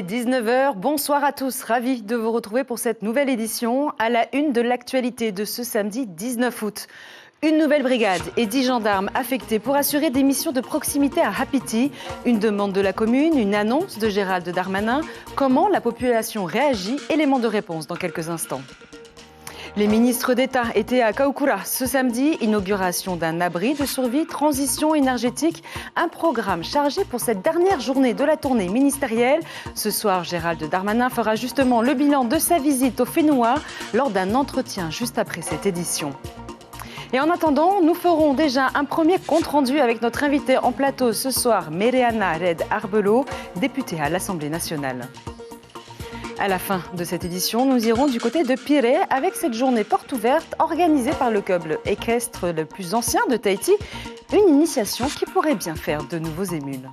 est 19h. Bonsoir à tous. Ravi de vous retrouver pour cette nouvelle édition à la une de l'actualité de ce samedi 19 août. Une nouvelle brigade et 10 gendarmes affectés pour assurer des missions de proximité à Hapiti. Une demande de la commune, une annonce de Gérald Darmanin. Comment la population réagit? Élément de réponse dans quelques instants. Les ministres d'État étaient à Kaukura ce samedi. Inauguration d'un abri de survie, transition énergétique. Un programme chargé pour cette dernière journée de la tournée ministérielle. Ce soir, Gérald Darmanin fera justement le bilan de sa visite au Fénois lors d'un entretien juste après cette édition. Et en attendant, nous ferons déjà un premier compte-rendu avec notre invité en plateau ce soir, Mereana Red Arbelo, députée à l'Assemblée nationale. À la fin de cette édition, nous irons du côté de Pirée avec cette journée porte ouverte organisée par le club équestre le plus ancien de Tahiti. Une initiation qui pourrait bien faire de nouveaux émules.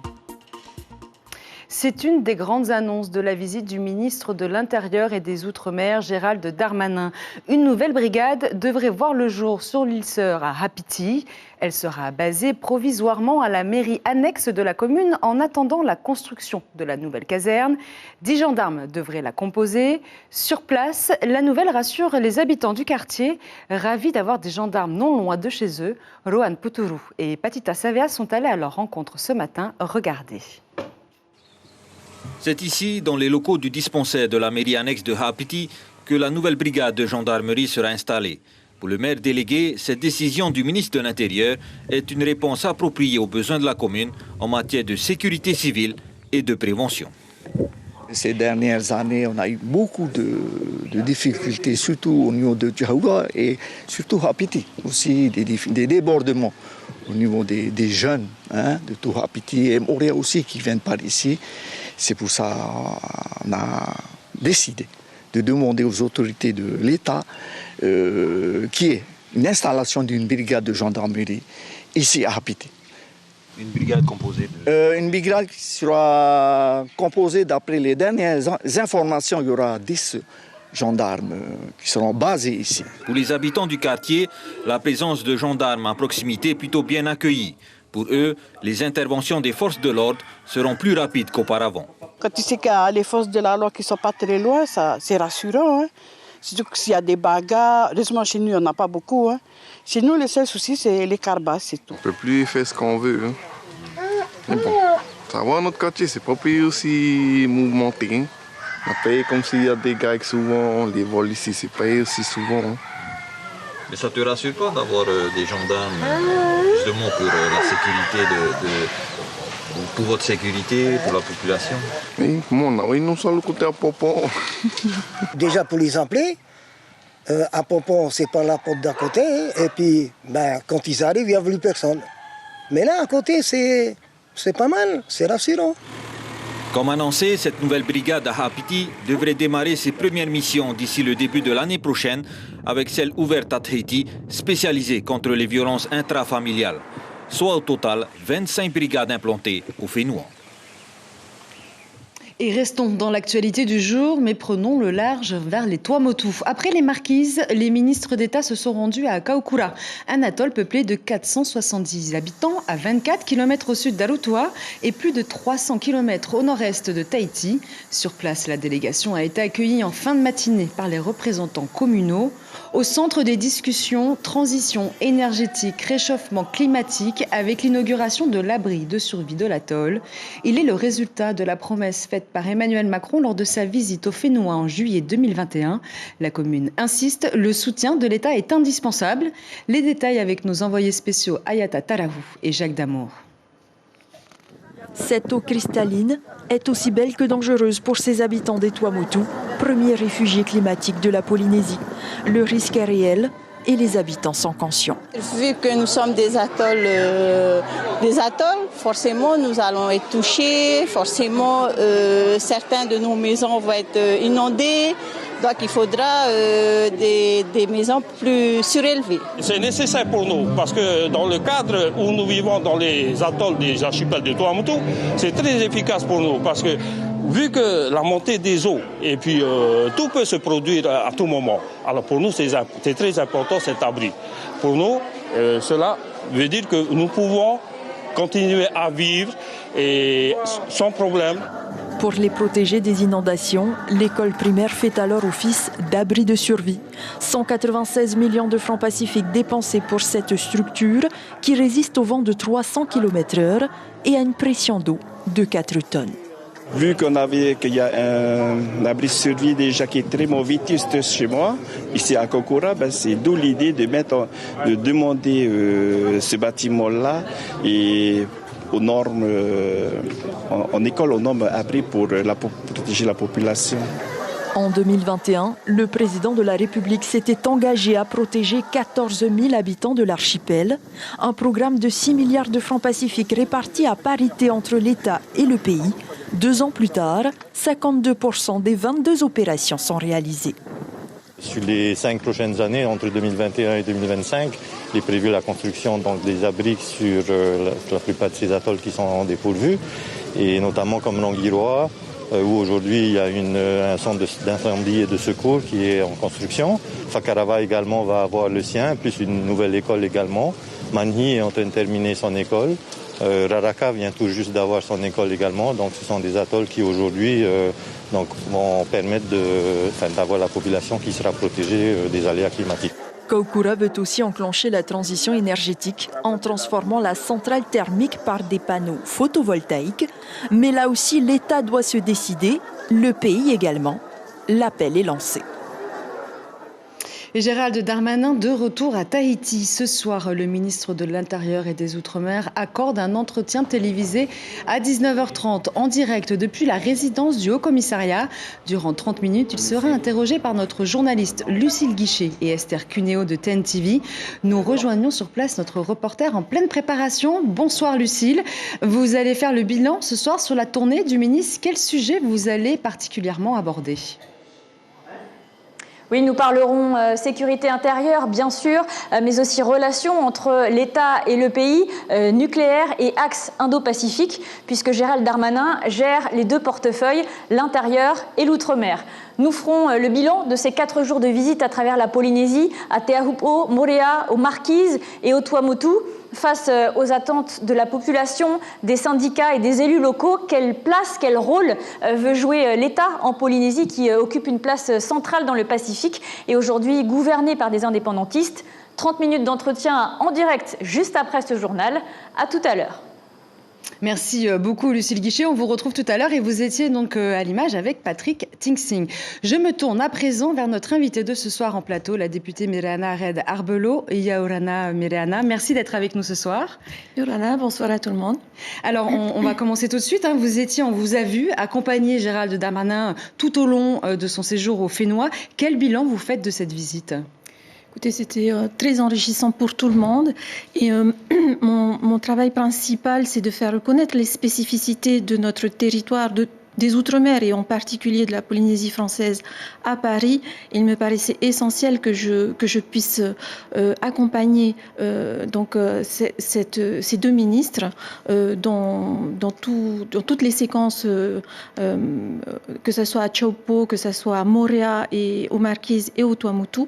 C'est une des grandes annonces de la visite du ministre de l'Intérieur et des Outre-mer, Gérald Darmanin. Une nouvelle brigade devrait voir le jour sur l'île Sœur à Hapiti. Elle sera basée provisoirement à la mairie annexe de la commune en attendant la construction de la nouvelle caserne. 10 gendarmes devraient la composer. Sur place, la nouvelle rassure les habitants du quartier, ravis d'avoir des gendarmes non loin de chez eux. Rohan Puturu et Patita Savea sont allés à leur rencontre ce matin. Regardez. C'est ici, dans les locaux du dispensaire de la mairie annexe de Hapiti, que la nouvelle brigade de gendarmerie sera installée. Pour le maire délégué, cette décision du ministre de l'Intérieur est une réponse appropriée aux besoins de la commune en matière de sécurité civile et de prévention. Ces dernières années, on a eu beaucoup de difficultés, surtout au niveau de Djahoua et surtout Hapiti. Aussi des débordements au niveau des jeunes de tout Hapiti et Moria aussi qui viennent par ici. C'est pour ça qu'on a décidé de demander aux autorités de l'État qu'il y ait une installation d'une brigade de gendarmerie ici à Hapiti. Une brigade composée de... Une brigade qui sera composée, d'après les dernières informations, il y aura 10 gendarmes qui seront basés ici. Pour les habitants du quartier, la présence de gendarmes à proximité est plutôt bien accueillie. Pour eux, les interventions des forces de l'ordre seront plus rapides qu'auparavant. Quand tu sais qu'il y a les forces de la loi qui ne sont pas très loin, c'est rassurant. Surtout que s'il y a des bagarres, heureusement chez nous, il n'y en a pas beaucoup. Chez nous, le seul souci, c'est les carbas, c'est tout. On ne peut plus faire ce qu'on veut. Mais bon, ça va, notre quartier, c'est pas plus aussi mouvementé. On paye comme s'il y a des gars souvent, les vols ici, c'est payé aussi souvent. Mais ça te rassure pas d'avoir des gendarmes justement pour la sécurité pour votre sécurité, pour la population? Oui, oui, nous sommes le côté à Pompon. Déjà pour les appeler, à Pompon, c'est par la porte d'à côté, et puis quand ils arrivent, il n'y a plus personne. Mais là, à côté, c'est pas mal, c'est rassurant. Comme annoncé, cette nouvelle brigade à Hapiti devrait démarrer ses premières missions d'ici le début de l'année prochaine, avec celle ouverte à Tahiti, spécialisée contre les violences intrafamiliales. Soit au total 25 brigades implantées au Fénois. Et restons dans l'actualité du jour, mais prenons le large vers les Tuamotu. Après les Marquises, les ministres d'État se sont rendus à Kaukura, un atoll peuplé de 470 habitants à 24 km au sud d'Arutua et plus de 300 km au nord-est de Tahiti. Sur place, la délégation a été accueillie en fin de matinée par les représentants communaux. Au centre des discussions, transition énergétique, réchauffement climatique, avec l'inauguration de l'abri de survie de l'atoll. Il est le résultat de la promesse faite par Emmanuel Macron lors de sa visite au Fénois en juillet 2021. La commune insiste, le soutien de l'État est indispensable. Les détails avec nos envoyés spéciaux Ayata Tarahou et Jacques Damour. Cette eau cristalline est aussi belle que dangereuse pour ses habitants des Tuamotu, premiers réfugiés climatiques de la Polynésie. Le risque est réel et les habitants sont conscients. Vu que nous sommes des atolls, forcément nous allons être touchés, forcément certains de nos maisons vont être inondées. Donc il faudra des maisons plus surélevées. C'est nécessaire pour nous parce que dans le cadre où nous vivons dans les atolls des archipels de Tuamotu, c'est très efficace pour nous parce que vu que la montée des eaux et puis tout peut se produire à tout moment. Alors pour nous c'est très important cet abri. Pour nous cela veut dire que nous pouvons continuer à vivre et sans problème. Pour les protéger des inondations, l'école primaire fait alors office d'abri de survie. 196 millions de francs pacifiques dépensés pour cette structure qui résiste au vent de 300 km/h et à une pression d'eau de 4 tonnes. Vu qu'il y a un abri de survie déjà qui est très vétuste chez moi, ici à Kokura, c'est d'où l'idée de demander ce bâtiment-là et aux normes, en école aux normes abri pour protéger la population. En 2021, le président de la République s'était engagé à protéger 14 000 habitants de l'archipel, un programme de 6 milliards de francs pacifiques répartis à parité entre l'État et le pays. 2 ans plus tard, 52% des 22 opérations sont réalisées. Sur les 5 prochaines années, entre 2021 et 2025, il est prévu la construction des abris sur la plupart de ces atolls qui sont dépourvus, et notamment comme Longuiroa, où aujourd'hui il y a un centre d'incendie et de secours qui est en construction. Fakarava également va avoir le sien, plus une nouvelle école également. Manhi est en train de terminer son école. Raraka vient tout juste d'avoir son école également. Donc ce sont des atolls qui aujourd'hui vont permettre d'avoir la population qui sera protégée des aléas climatiques. Kokura veut aussi enclencher la transition énergétique en transformant la centrale thermique par des panneaux photovoltaïques. Mais là aussi, l'État doit se décider, le pays également. L'appel est lancé. Et Gérald Darmanin de retour à Tahiti. Ce soir, le ministre de l'Intérieur et des Outre-mer accorde un entretien télévisé à 19h30 en direct depuis la résidence du Haut-Commissariat. Durant 30 minutes, il sera interrogé par notre journaliste Lucille Guichet et Esther Cuneo de TNTV. Nous rejoignons sur place notre reporter en pleine préparation. Bonsoir Lucille. Vous allez faire le bilan ce soir sur la tournée du ministre. Quel sujet vous allez particulièrement aborder ? Oui, nous parlerons sécurité intérieure, bien sûr, mais aussi relations entre l'État et le pays, nucléaire et axe Indo-Pacifique, puisque Gérald Darmanin gère les 2 portefeuilles, l'intérieur et l'outre-mer. Nous ferons le bilan de ces 4 jours de visite à travers la Polynésie, à Te Ahupo, Moorea, aux Marquises et au Tuamotu. Face aux attentes de la population, des syndicats et des élus locaux, quelle place, quel rôle veut jouer l'État en Polynésie qui occupe une place centrale dans le Pacifique et aujourd'hui gouverné par des indépendantistes. 30 minutes d'entretien en direct juste après ce journal. À tout à l'heure. Merci beaucoup Lucille Guichet, on vous retrouve tout à l'heure et vous étiez donc à l'image avec Patrick Tingsing. Je me tourne à présent vers notre invitée de ce soir en plateau, la députée Mirana Red Arbelo. Yaorana Mirana, merci d'être avec nous ce soir. Yaorana, bonsoir à tout le monde. Alors on va commencer tout de suite, on vous a vu accompagner Gérald Darmanin tout au long de son séjour au Fénois. Quel bilan vous faites de cette visite ? Écoutez, c'était très enrichissant pour tout le monde. Et mon travail principal, c'est de faire reconnaître les spécificités de notre territoire, des Outre-mer et en particulier de la Polynésie française à Paris. Il me paraissait essentiel que je puisse accompagner ces 2 ministres dans toutes les séquences, que ce soit à Taupo, que ce soit à Moorea et aux Marquises et au Tuamotu,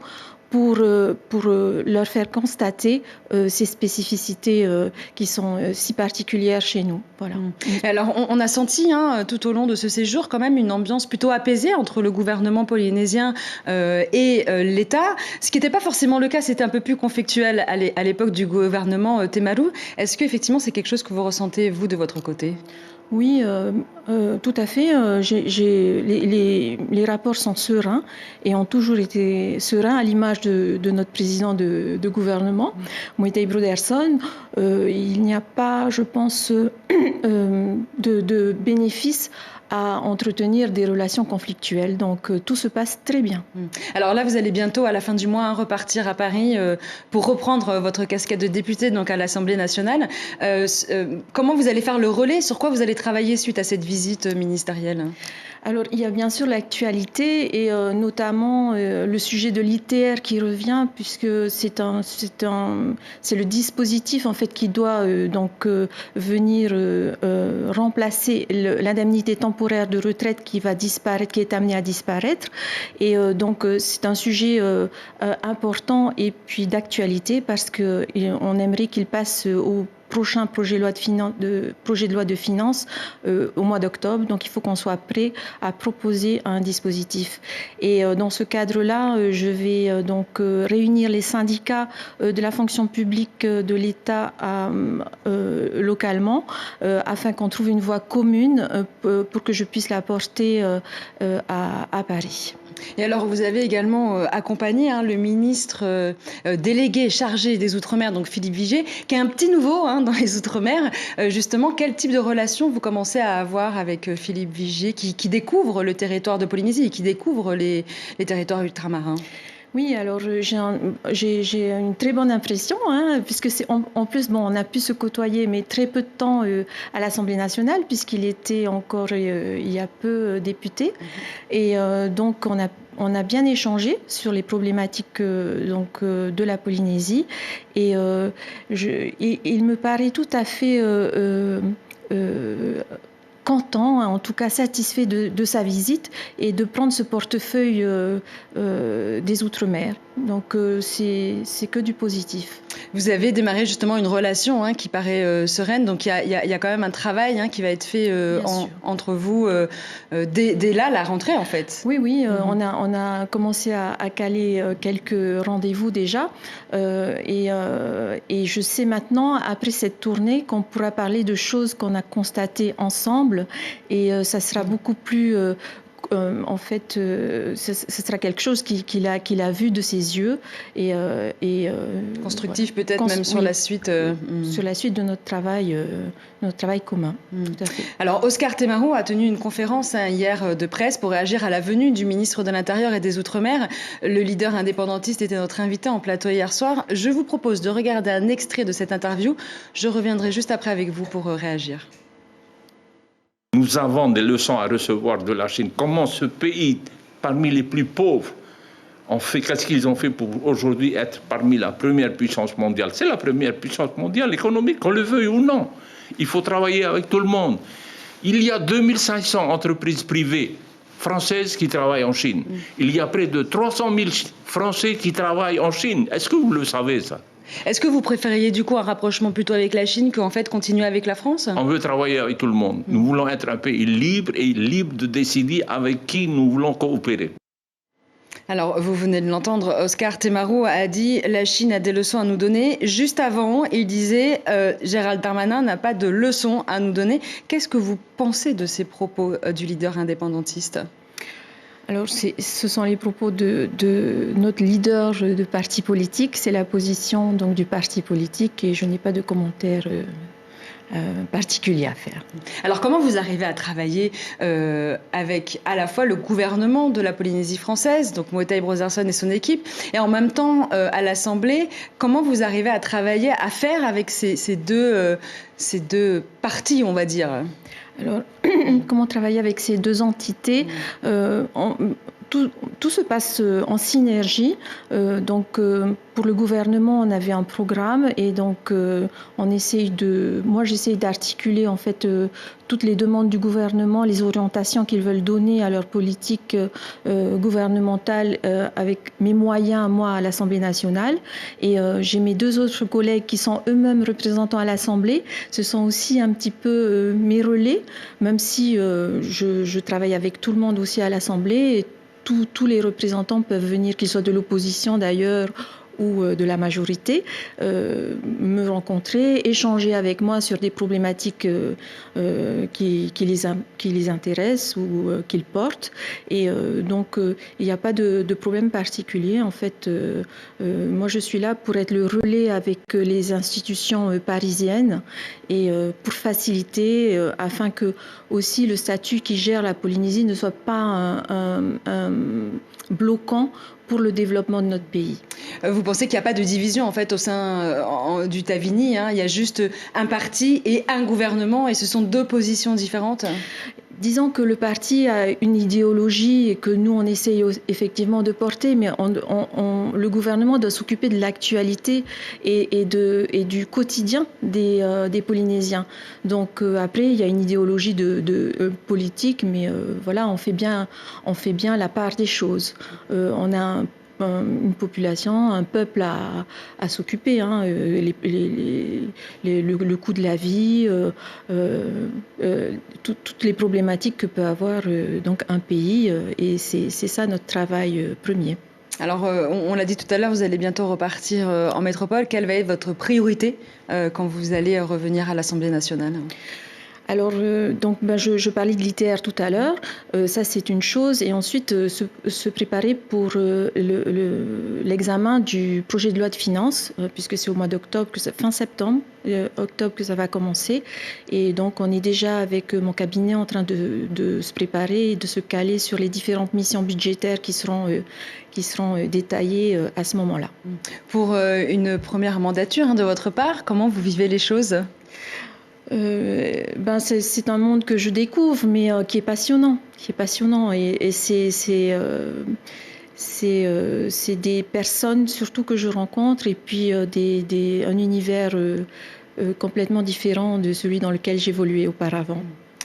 pour leur faire constater ces spécificités qui sont si particulières chez nous. Voilà. Alors, on a senti tout au long de ce séjour quand même une ambiance plutôt apaisée entre le gouvernement polynésien et l'État. Ce qui n'était pas forcément le cas, c'était un peu plus conflictuel à l'époque du gouvernement Temaru. Est-ce qu'effectivement c'est quelque chose que vous ressentez, vous, de votre côté ? Oui, tout à fait. Les rapports sont sereins et ont toujours été sereins à l'image de notre président de gouvernement, Moitai Broderson. Il n'y a pas, je pense, de bénéfice à entretenir des relations conflictuelles. Donc tout se passe très bien. Alors là, vous allez bientôt, à la fin du mois, repartir à Paris pour reprendre votre casquette de député donc à l'Assemblée nationale. Comment vous allez faire le relais ? Sur quoi vous allez travailler suite à cette visite ministérielle ? Alors, il y a bien sûr l'actualité et notamment le sujet de l'ITR qui revient puisque c'est le dispositif en fait qui doit venir remplacer l'indemnité temporaire de retraite qui va disparaître, qui est amenée à disparaître. Et donc c'est un sujet important et puis d'actualité parce que on aimerait qu'il passe au prochain projet de loi de finances au mois d'octobre. Donc il faut qu'on soit prêt à proposer un dispositif. Et dans ce cadre-là, je vais donc réunir les syndicats de la fonction publique de l'État localement afin qu'on trouve une voie commune pour que je puisse la porter à Paris. Et alors, vous avez également accompagné le ministre délégué chargé des Outre-mer, donc Philippe Viget, qui est un petit nouveau dans les Outre-mer. Justement, quel type de relation vous commencez à avoir avec Philippe Viget, qui découvre le territoire de Polynésie et qui découvre les territoires ultramarins ? Oui, alors j'ai une très bonne impression, puisque en plus, on a pu se côtoyer, mais très peu de temps à l'Assemblée nationale, puisqu'il était encore il y a peu député. Et donc, on a bien échangé sur les problématiques de la Polynésie. Et il me paraît tout à fait content, en tout cas satisfait de sa visite et de prendre ce portefeuille des Outre-mer. Donc c'est que du positif. Vous avez démarré justement une relation qui paraît sereine, donc il y a quand même un travail qui va être fait entre vous dès là, la rentrée en fait. Oui, on a commencé à caler quelques rendez-vous déjà et je sais maintenant, après cette tournée, qu'on pourra parler de choses qu'on a constatées ensemble et ça sera beaucoup plus... en fait, ce sera quelque chose qu'il a vu de ses yeux et constructif peut-être même sur la suite. Sur la suite de notre travail commun. Tout à fait. Alors, Oscar Temaru a tenu une conférence hier de presse pour réagir à la venue du ministre de l'Intérieur et des Outre-mer. Le leader indépendantiste était notre invité en plateau hier soir. Je vous propose de regarder un extrait de cette interview. Je reviendrai juste après avec vous pour réagir. Nous avons des leçons à recevoir de la Chine. Comment ce pays, parmi les plus pauvres, qu'est-ce qu'ils ont fait pour aujourd'hui être parmi la première puissance mondiale? C'est la première puissance mondiale économique, qu'on le veuille ou non. Il faut travailler avec tout le monde. Il y a 2500 entreprises privées françaises qui travaillent en Chine. Il y a près de 300 000 Français qui travaillent en Chine. Est-ce que vous le savez, ça? Est-ce que vous préfériez du coup un rapprochement plutôt avec la Chine qu'en fait continuer avec la France? On veut travailler avec tout le monde. Nous voulons être un pays libre et libre de décider avec qui nous voulons coopérer. Alors, vous venez de l'entendre, Oscar Temaru a dit « La Chine a des leçons à nous donner ». Juste avant, il disait « Gérald Darmanin n'a pas de leçons à nous donner ». Qu'est-ce que vous pensez de ces propos du leader indépendantiste ? Alors, ce sont les propos de notre leader de parti politique. C'est la position donc, du parti politique et je n'ai pas de commentaire particulier à faire. Alors, comment vous arrivez à travailler avec à la fois le gouvernement de la Polynésie française, donc Moetai Brotherson et son équipe, et en même temps à l'Assemblée? Comment vous arrivez à travailler, à faire avec ces deux partis, on va dire? Alors, comment travailler avec ces deux entités? Tout se passe en synergie. Donc, pour le gouvernement, on avait un programme et donc moi, j'essaye d'articuler en fait toutes les demandes du gouvernement, les orientations qu'ils veulent donner à leur politique gouvernementale avec mes moyens, moi, à l'Assemblée nationale. Et j'ai mes deux autres collègues qui sont eux-mêmes représentants à l'Assemblée. Ce sont aussi un petit peu mes relais, même si je travaille avec tout le monde aussi à l'Assemblée. Et tous les représentants peuvent venir, qu'ils soient de l'opposition d'ailleurs ou de la majorité, me rencontrer, échanger avec moi sur des problématiques qui les intéressent ou qu'ils portent. Et donc, il n'y a pas de problème particulier. En fait, moi, je suis là pour être le relais avec les institutions parisiennes et pour faciliter, afin que aussi le statut qui gère la Polynésie ne soit pas un bloquant pour le développement de notre pays. Vous pensez qu'il n'y a pas de division en fait au sein du Tavini, il y a juste un parti et un gouvernement et ce sont deux positions différentes? Disons que le parti a une idéologie et que nous, on essaye effectivement de porter, mais le gouvernement doit s'occuper de l'actualité et du quotidien des Polynésiens. Donc après, il y a une idéologie de politique, mais voilà, on fait bien la part des choses. On a une population, un peuple à s'occuper. Hein, le coût de la vie, toutes les problématiques que peut avoir donc un pays. Et c'est ça notre travail premier. Alors, on l'a dit tout à l'heure, vous allez bientôt repartir en métropole. Quelle va être votre priorité quand vous allez revenir à l'Assemblée nationale ? Alors, je parlais de l'ITR tout à l'heure, ça c'est une chose, et ensuite se préparer pour l'examen du projet de loi de finances, puisque c'est au mois d'octobre, fin septembre, octobre que ça va commencer, et donc on est déjà avec mon cabinet en train de se préparer et de se caler sur les différentes missions budgétaires qui seront détaillées à ce moment-là. Pour une première mandature de votre part, comment vous vivez les choses ? C'est un monde que je découvre, mais qui est passionnant, et c'est des personnes surtout que je rencontre, et puis un univers complètement différent de celui dans lequel j'évoluais auparavant.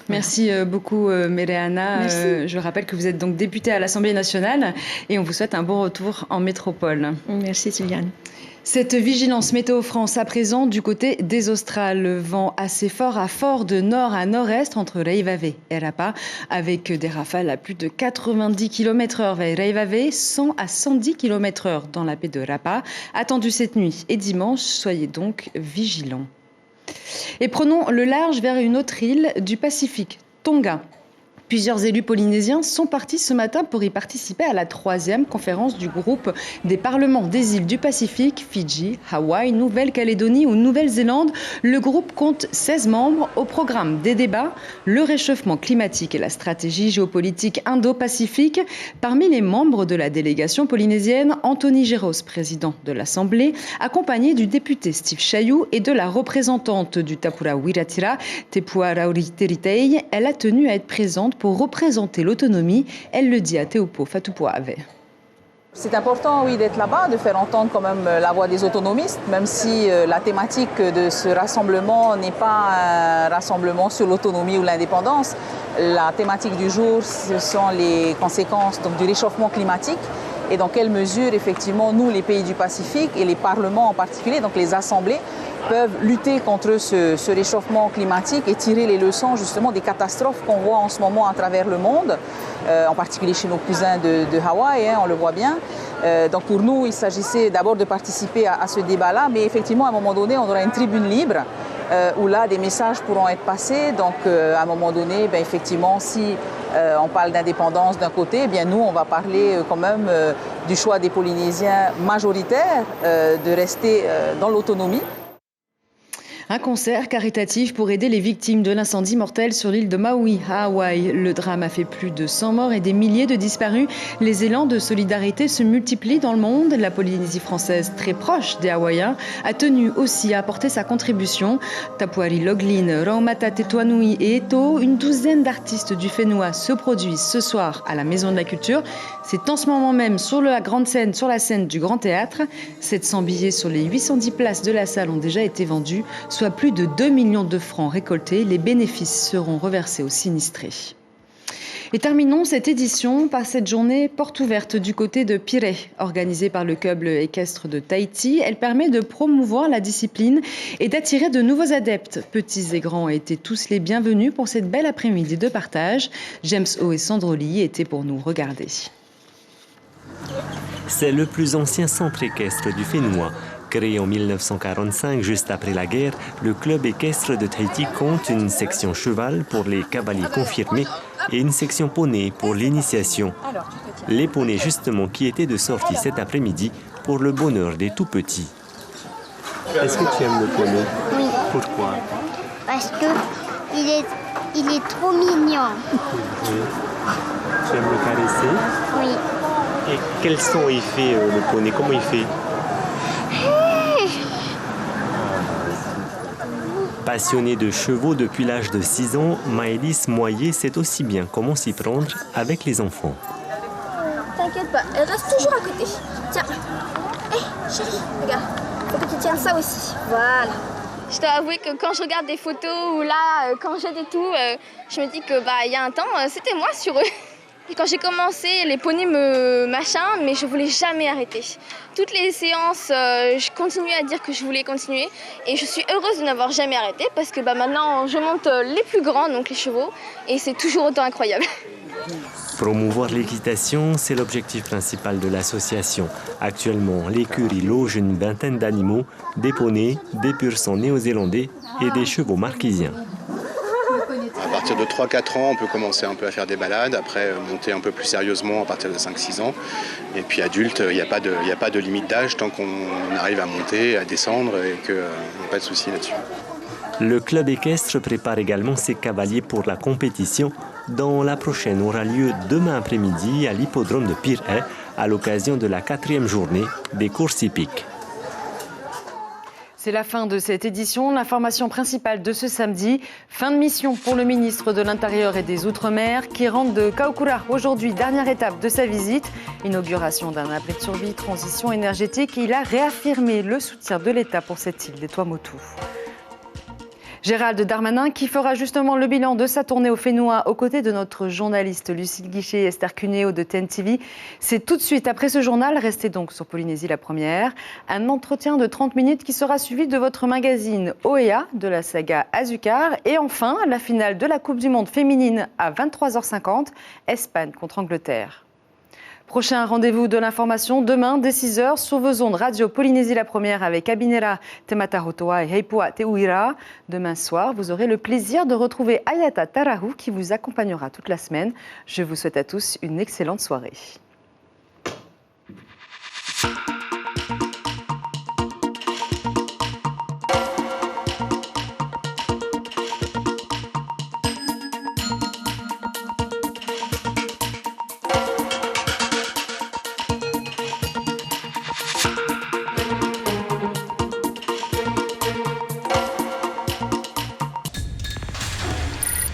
Merci beaucoup Mereana. Je rappelle que vous êtes donc députée à l'Assemblée nationale et on vous souhaite un bon retour en métropole. Merci Sylviane. Cette vigilance Météo France à présent du côté des Australes. Le vent assez fort à fort de nord à nord-est entre Reivave et Rapa, avec des rafales à plus de 90 km/h vers Reivave, 100 à 110 km/h dans la baie de Rapa. Attendu cette nuit et dimanche, soyez donc vigilants. Et prenons le large vers une autre île du Pacifique, Tonga. Plusieurs élus polynésiens sont partis ce matin pour y participer à la 3e conférence du groupe des parlements des îles du Pacifique, Fidji, Hawaï, Nouvelle-Calédonie ou Nouvelle-Zélande. Le groupe compte 16 membres. Au programme des débats, le réchauffement climatique et la stratégie géopolitique indo-pacifique. Parmi les membres de la délégation polynésienne, Anthony Géros, président de l'Assemblée, accompagné du député Steve Chayou et de la représentante du Tapura Wiratira, Tepua Rauriteritei. Elle a tenu à être présente pour représenter l'autonomie. Elle le dit à Teopo Fatupoave. C'est important, oui, d'être là-bas, de faire entendre quand même la voix des autonomistes, même si la thématique de ce rassemblement n'est pas un rassemblement sur l'autonomie ou l'indépendance. La thématique du jour, ce sont les conséquences donc, du réchauffement climatique et dans quelle mesure, effectivement, nous, les pays du Pacifique et les parlements en particulier, donc les assemblées, peuvent lutter contre ce réchauffement climatique et tirer les leçons justement des catastrophes qu'on voit en ce moment à travers le monde, en particulier chez nos cousins de Hawaï, on le voit bien. Donc pour nous, il s'agissait d'abord de participer à ce débat-là, mais effectivement, à un moment donné, on aura une tribune libre où là, des messages pourront être passés. Donc à un moment donné, effectivement, si on parle d'indépendance d'un côté, nous, on va parler quand même du choix des Polynésiens majoritaires de rester dans l'autonomie. Un concert caritatif pour aider les victimes de l'incendie mortel sur l'île de Maui, à Hawaï. Le drame a fait plus de 100 morts et des milliers de disparus. Les élans de solidarité se multiplient dans le monde. La Polynésie française, très proche des Hawaïens, a tenu aussi à apporter sa contribution. Tapuari Loglin, Raumata Tetuanui et Eto, une douzaine d'artistes du Whenua se produisent ce soir à la Maison de la Culture. C'est en ce moment même sur la grande scène, sur la scène du Grand Théâtre. 700 billets sur les 810 places de la salle ont déjà été vendus, soit plus de 2 millions de francs récoltés. Les bénéfices seront reversés aux sinistrés. Et terminons cette édition par cette journée porte ouverte du côté de Pirée, organisée par le club équestre de Tahiti. Elle permet de promouvoir la discipline et d'attirer de nouveaux adeptes. Petits et grands étaient tous les bienvenus pour cette belle après-midi de partage. James O et Sandro Lee étaient pour nous regarder. C'est le plus ancien centre équestre du Whenua. Créé en 1945, juste après la guerre, le club équestre de Tahiti compte une section cheval pour les cavaliers confirmés et une section poney pour l'initiation. Les poneys justement qui étaient de sortie cet après-midi pour le bonheur des tout-petits. Est-ce que tu aimes le poney? Oui. Pourquoi? Parce qu'il est trop mignon. Oui. Tu aimes le caresser? Oui. Et quel son il fait le poney? Comment il fait? Passionnée de chevaux depuis l'âge de 6 ans, Maëlys Moyer sait aussi bien comment s'y prendre avec les enfants. T'inquiète pas, elle reste toujours à côté. Tiens. Hé, chérie, regarde. Faut que tu tiennes ça aussi. Voilà. Je dois avouer que quand je regarde des photos ou là, quand j'aide et tout, je me dis que y a un temps, c'était moi sur eux. Et quand j'ai commencé, les poneys me machin, mais je voulais jamais arrêter. Toutes les séances, je continuais à dire que je voulais continuer. Et je suis heureuse de n'avoir jamais arrêté parce que maintenant, je monte les plus grands, donc les chevaux, et c'est toujours autant incroyable. Promouvoir l'équitation, c'est l'objectif principal de l'association. Actuellement, l'écurie loge une vingtaine d'animaux, des poneys, des pur-sang néo-zélandais et des chevaux marquisiens. À partir de 3-4 ans, on peut commencer un peu à faire des balades, après monter un peu plus sérieusement à partir de 5-6 ans. Et puis adulte, il n'y a pas de limite d'âge tant qu'on arrive à monter, à descendre et qu'il n'y a pas de souci là-dessus. Le club équestre prépare également ses cavaliers pour la compétition, dont la prochaine aura lieu demain après-midi à l'hippodrome de Pirée à l'occasion de la 4e journée des courses hippiques. C'est la fin de cette édition. L'information principale de ce samedi, fin de mission pour le ministre de l'Intérieur et des Outre-mer qui rentre de Kaukura aujourd'hui, dernière étape de sa visite. Inauguration d'un abri de survie, transition énergétique. Il a réaffirmé le soutien de l'État pour cette île des Tuamotu. Gérald Darmanin qui fera justement le bilan de sa tournée au Fénois aux côtés de notre journaliste Lucille Guichet et Esther Cuneo de TNTV. C'est tout de suite après ce journal, restez donc sur Polynésie la première, un entretien de 30 minutes qui sera suivi de votre magazine OEA de la saga Azucar et enfin la finale de la Coupe du Monde féminine à 23h50, Espagne contre Angleterre. Prochain rendez-vous de l'information demain dès 6h sur vos ondes Radio Polynésie la première avec Abinera Tematahotoa et Heipua Teuira. Demain soir, vous aurez le plaisir de retrouver Ayata Tarahu qui vous accompagnera toute la semaine. Je vous souhaite à tous une excellente soirée.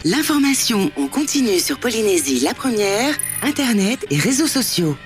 L'information en continu sur Polynésie la première, Internet et réseaux sociaux.